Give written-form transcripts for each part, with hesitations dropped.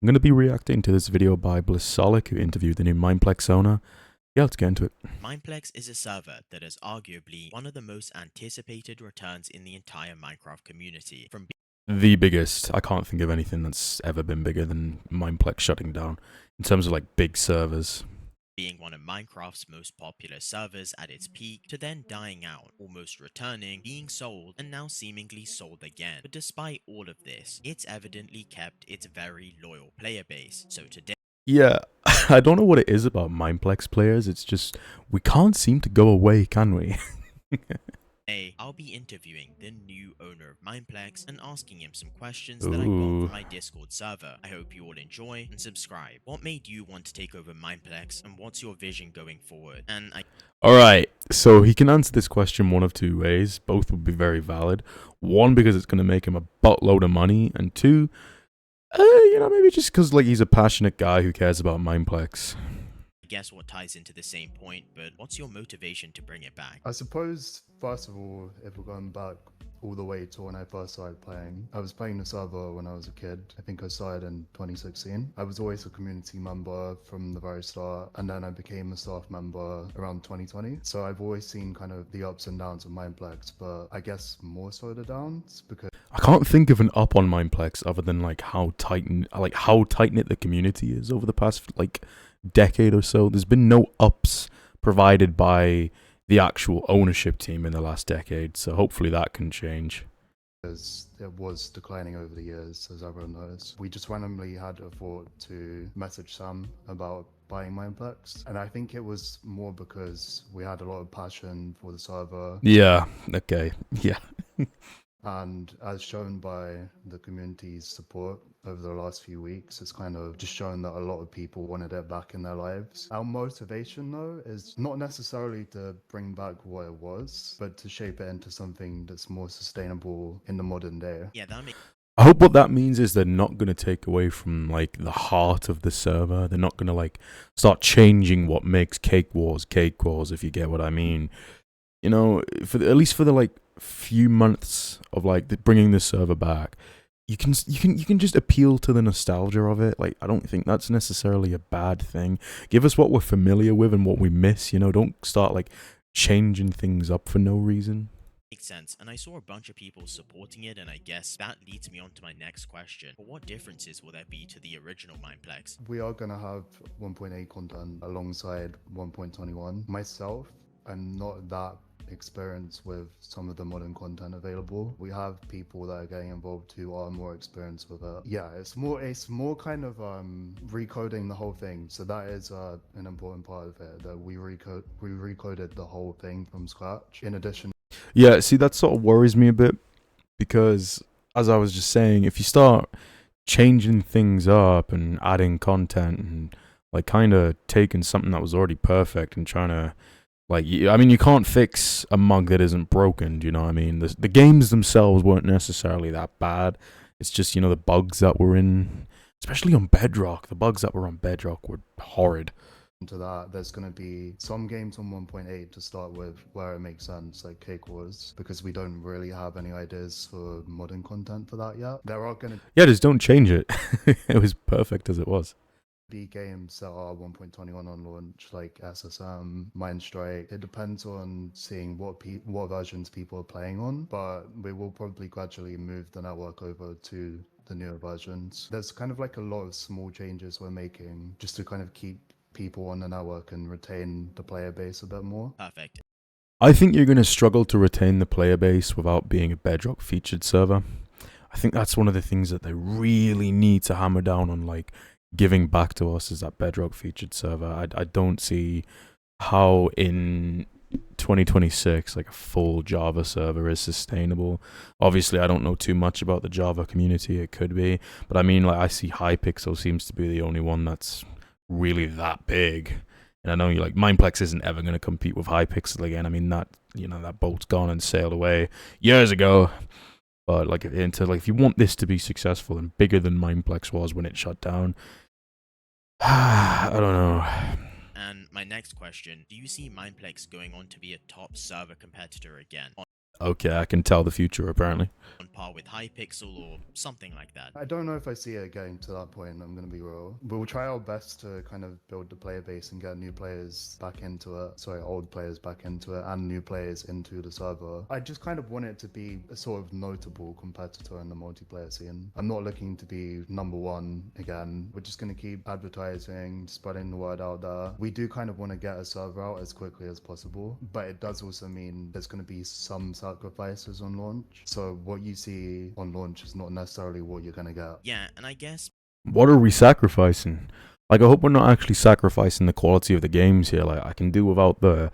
I'm going to be reacting to this video by Blissolic, who interviewed the new Mineplex owner. Yeah, let's get into it. Mineplex is a server that is arguably one of the most anticipated returns in the entire Minecraft community. From The biggest. I can't think of anything that's ever been bigger than Mineplex shutting down in terms of like big servers. being one of Minecraft's most popular servers at its peak, to then dying out, almost returning, being sold, and now seemingly sold again. But despite all of this, it's evidently kept its very loyal player base. So today, Yeah, I don't know what it is about Mineplex players. It's just, we can't seem to go away, can we? I'll be interviewing the new owner of Mineplex and asking him some questions that I got Ooh. from my Discord server. I hope you all enjoy and subscribe. What made you want to take over Mineplex, and what's your vision going forward? Alright, so he can answer this question one of two ways. Both would be very valid. One, because it's going to make him a buttload of money, and two, maybe just because like he's a passionate guy who cares about Mineplex. guess what ties into the same point, but what's your motivation to bring it back? I suppose, first of all, if we're going back all the way to when I first started playing, I was playing the server when I was a kid. I think I started in 2016. I was always a community member from the very start, and then I became a staff member around 2020. So I've always seen kind of the ups and downs of Mineplex, but I guess more so the downs because I can't think of an up on Mineplex other than like how tight knit the community is over the past like decade or so. There's been no ups provided by the actual ownership team in the last decade, so hopefully that can change. it was declining over the years, as everyone knows. We just randomly had a thought to message Sam about buying Mineplex, and I think it was more because we had a lot of passion for the server. Yeah, okay, yeah. And as shown by the community's support over the last few weeks, it's kind of just shown that a lot of people wanted it back in their lives. Our motivation, though, is not necessarily to bring back what it was, but to shape it into something that's more sustainable in the modern day. Yeah, that makes I hope what that means is they're not going to take away from like the heart of the server. They're not going to like start changing what makes Cake Wars, if you get what I mean. You know, at least for the like few months of like bringing the server back, you can just appeal to the nostalgia of it. Like, I don't think that's necessarily a bad thing. Give us what we're familiar with and what we miss. You know, don't start like changing things up for no reason. sense, and I saw a bunch of people supporting it, and I guess that leads me on to my next question. But what differences will there be to the original Mineplex? We are going to have 1.8 content alongside 1.21. Myself, I'm not that experienced with some of the modern content available. We have people that are getting involved who are more experienced with it. Yeah, it's more kind of recoding the whole thing. So that is an important part of it, that we recoded the whole thing from scratch. In addition, Yeah, see, that sort of worries me a bit because, as I was just saying, if you start changing things up and adding content and like kind of taking something that was already perfect and trying to like, I mean, you can't fix a mug that isn't broken. Do you know what I mean? The games themselves weren't necessarily that bad. It's just, you know, the bugs that were in, especially on Bedrock. The bugs that were on Bedrock were horrid. to that, there's going to be some games on 1.8 to start with where it makes sense, like Cake Wars, because we don't really have any ideas for modern content for that yet. There are going to Yeah, just don't change it. It was perfect as it was. be games that are 1.21 on launch, like SSM, Mindstrike. It depends on seeing what versions people are playing on, but we will probably gradually move the network over to the newer versions. There's kind of like a lot of small changes we're making just to kind of keep people on the network and retain the player base a bit more. Perfect. I think you're going to struggle to retain the player base without being a Bedrock featured server. I think that's one of the things that they really need to hammer down on, like giving back to us, is that Bedrock featured server. I don't see how in 2026 like a full Java server is sustainable. Obviously, I don't know too much about the Java community. It could be, but I mean, like I see Hypixel seems to be the only one that's really that big. And I know you like Mineplex isn't ever going to compete with Hypixel again. I mean, that, you know, that boat's gone and sailed away years ago. But like if you want this to be successful and bigger than Mineplex was when it shut down, I don't know. And my next question, do you see Mineplex going on to be a top server competitor again? Okay, I can tell the future apparently. on par with Hypixel or something like that. I don't know if I see it getting to that point, I'm going to be real. We'll try our best to kind of build the player base and get new players back into it. Sorry, old players back into it and new players into the server. I just kind of want it to be a sort of notable competitor in the multiplayer scene. I'm not looking to be number one again. We're just going to keep advertising, spreading the word out there. We do kind of want to get a server out as quickly as possible, but it does also mean there's going to be some sacrifices on launch. So what you see on launch is not necessarily what you're going to get. Yeah, and I guess What are we sacrificing? Like, I hope we're not actually sacrificing the quality of the games here. Like, I can do without the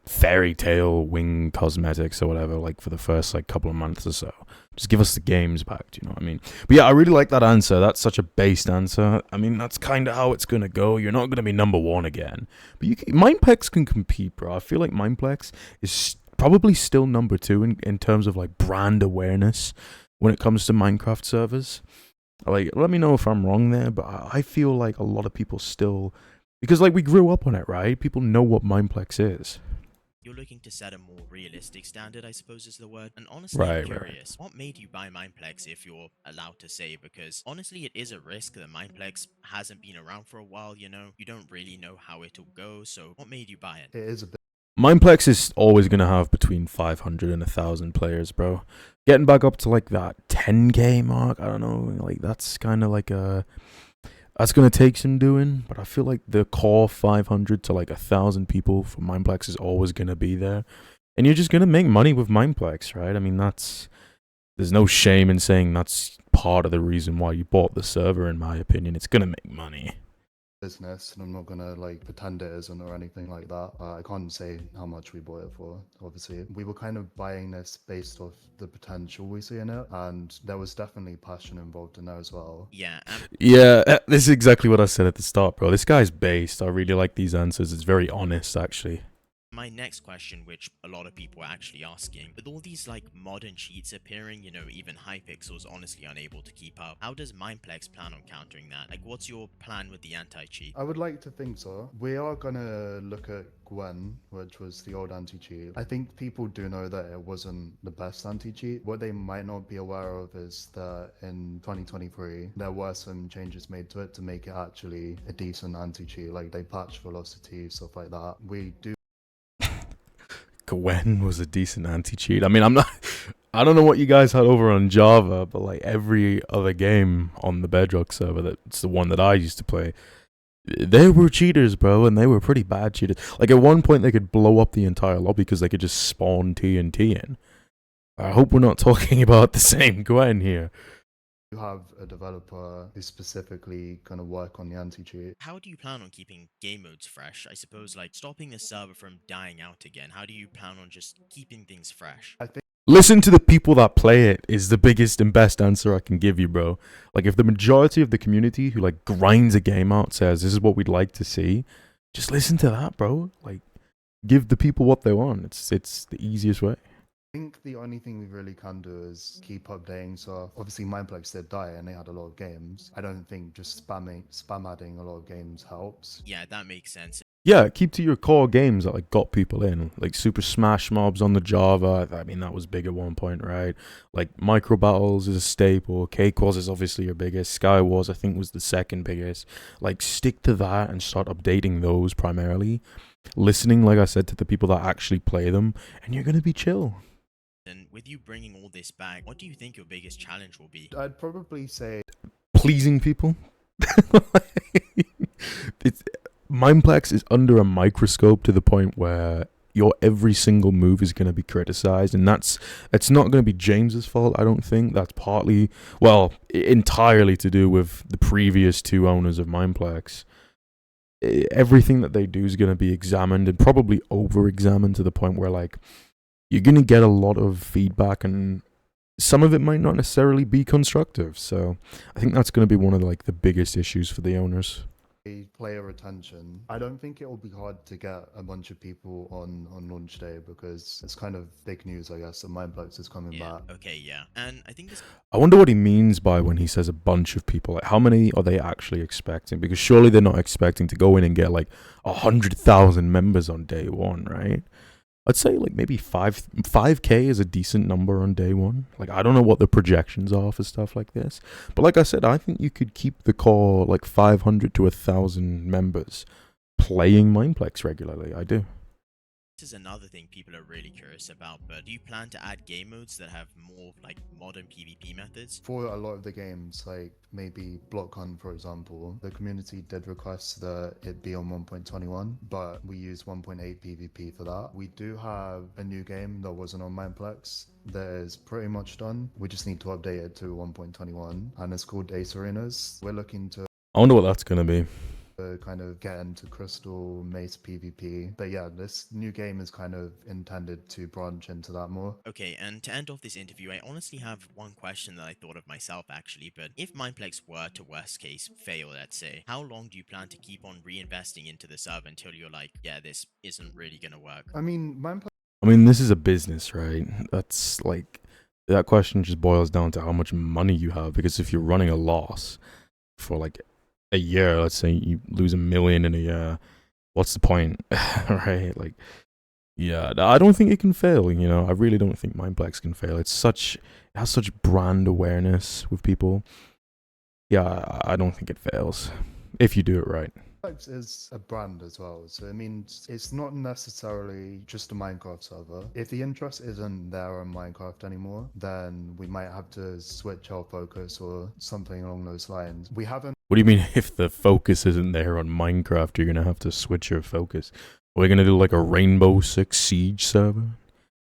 fairy tale wing cosmetics or whatever. Like for the first couple of months or so, just give us the games back. Do you know what I mean? But yeah, I really like that answer. That's such a based answer. I mean, that's kind of how it's gonna go. You're not gonna be number one again, but Mineplex can compete, bro. I feel like Mineplex is probably still number two in terms of like brand awareness when it comes to Minecraft servers. Like, let me know if I'm wrong there, but I feel like a lot of people still, because like we grew up on it, right? People know what Mineplex is. you're looking to set a more realistic standard, I suppose is the word. And honestly, Right, I'm right. curious, what made you buy Mineplex if you're allowed to say? Because honestly, it is a risk that Mineplex hasn't been around for a while, you know? You don't really know how it'll go, so what made you buy it? It is a bit Mineplex is always gonna have between 500 and 1,000 players, bro. Getting back up to like that 10k mark, I don't know, like that's kind of like that's gonna take some doing. But I feel like the core 500 to like 1,000 people for Mineplex is always gonna be there, and you're just gonna make money with Mineplex, right? I mean, there's no shame in saying that's part of the reason why you bought the server. In my opinion, it's gonna make money. business, and I'm not gonna like pretend it isn't or anything like that. I can't say how much we bought it for. Obviously, we were kind of buying this based off the potential we see in it, and there was definitely passion involved in there as well. Yeah, Yeah, this is exactly what I said at the start, bro. This guy's based. I really like these answers. It's very honest, actually. my next question, which a lot of people are actually asking, with all these like modern cheats appearing, you know, even Hypixel's honestly unable to keep up. How does Mineplex plan on countering that? Like, what's your plan with the anti-cheat? I would like to think so. We are gonna look at Gwen, which was the old anti-cheat. I think people do know that it wasn't the best anti-cheat. What they might not be aware of is that in 2023, there were some changes made to it to make it actually a decent anti-cheat. Like they patched velocity, stuff like that. We do Gwen was a decent anti-cheat. I mean, I don't know what you guys had over on Java, but like every other game on the Bedrock server, that's the one that I used to play, they were cheaters, bro, and they were pretty bad cheaters. Like at one point, they could blow up the entire lobby because they could just spawn TNT in. I hope we're not talking about the same Gwen here. have a developer who's specifically going to work on the anti-cheat. How do you plan on keeping game modes fresh? I suppose like stopping the server from dying out again. How do you plan on just keeping things fresh? I think Listen to the people that play it is the biggest and best answer I can give you, bro. Like if the majority of the community who like grinds a game out says this is what we'd like to see, just listen to that, bro. Like give the people what they want. It's the easiest way. I think the only thing we really can do is keep updating. So obviously Mineplex did die and they had a lot of games. I don't think just spam adding a lot of games helps. Yeah, that makes sense. Yeah, keep to your core games that like got people in, like Super Smash Mobs on the Java. I mean, that was big at one point, right? Like Micro Battles is a staple. Cake Wars is obviously your biggest. Sky Wars, I think, was the second biggest. Like, stick to that and start updating those primarily. Listening, like I said, to the people that actually play them, and you're gonna be chill. And with you bringing all this back, what do you think your biggest challenge will be? I'd probably say Pleasing people. It's Mineplex is under a microscope to the point where your every single move is going to be criticized, and it's not going to be James's fault. I don't think that's partly, well, entirely to do with the previous two owners of Mineplex. Everything that they do is going to be examined and probably over-examined to the point where like you're going to get a lot of feedback, and some of it might not necessarily be constructive. So I think that's going to be one of like the biggest issues for the owners. player retention. I don't think it will be hard to get a bunch of people on launch day because it's kind of big news, I guess, that Mineplex is coming Yeah, back. okay, yeah. And I think this I wonder what he means by when he says a bunch of people. Like, how many are they actually expecting? Because surely they're not expecting to go in and get like 100,000 members on day one, right? I'd say like maybe 5K is a decent number on day one. Like I don't know what the projections are for stuff like this, but like I said, I think you could keep the core like 500 to 1,000 members playing Mineplex regularly. I do. This is another thing people are really curious about, but do you plan to add game modes that have more like modern PvP methods? For a lot of the games, like maybe Block Hunt, for example, the community did request that it be on 1.21, but we use 1.8 PvP for that. We do have a new game that wasn't on Mineplex that is pretty much done. We just need to update it to 1.21, and it's called Ace Arenas. We're looking to I wonder what that's gonna be. kind of get into Crystal Mace PvP. But yeah, this new game is kind of intended to branch into that more. Okay, and to end off this interview, I honestly have one question that I thought of myself actually, but if Mineplex were to worst case fail, let's say, how long do you plan to keep on reinvesting into the server until you're like, yeah, this isn't really gonna work? I mean, Mineplex I mean, this is a business, right? That's like that question just boils down to how much money you have. Because if you're running a loss for like a year, let's say you lose $1 million in a year, what's the point, right? Like, yeah, I don't think it can fail. You know, I really don't think Mineplex can fail. It has such brand awareness with people. Yeah, I don't think it fails if you do it right. is a brand as well, so it means it's not necessarily just a Minecraft server. If the interest isn't there on Minecraft anymore, then we might have to switch our focus or something along those lines. We haven't. What do you mean if the focus isn't there on Minecraft, you're going to have to switch your focus? Are we going to do like a Rainbow Six Siege server?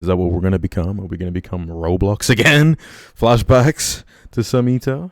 Is that what we're going to become? Are we going to become Roblox again? Flashbacks to Samito?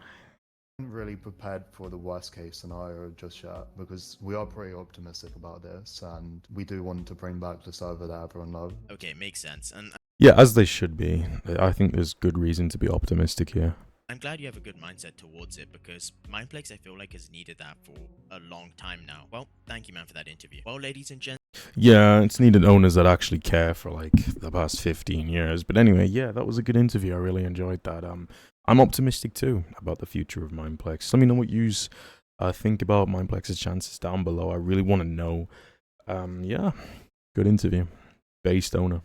Really prepared for the worst case scenario just yet, because we are pretty optimistic about this and we do want to bring back the server that everyone loved. Okay, makes sense. And Yeah, as they should be. I think there's good reason to be optimistic here. I'm glad you have a good mindset towards it because Mineplex, I feel like, has needed that for a long time now. Well, thank you, man, for that interview. Well, ladies and gents, Yeah, it's needed owners that actually care for like the past 15 years. But anyway, yeah, that was a good interview. I really enjoyed that. I'm optimistic too about the future of Mineplex. Let me know what you think about Mineplex's chances down below. I really want to know. Yeah, good interview. Based owner.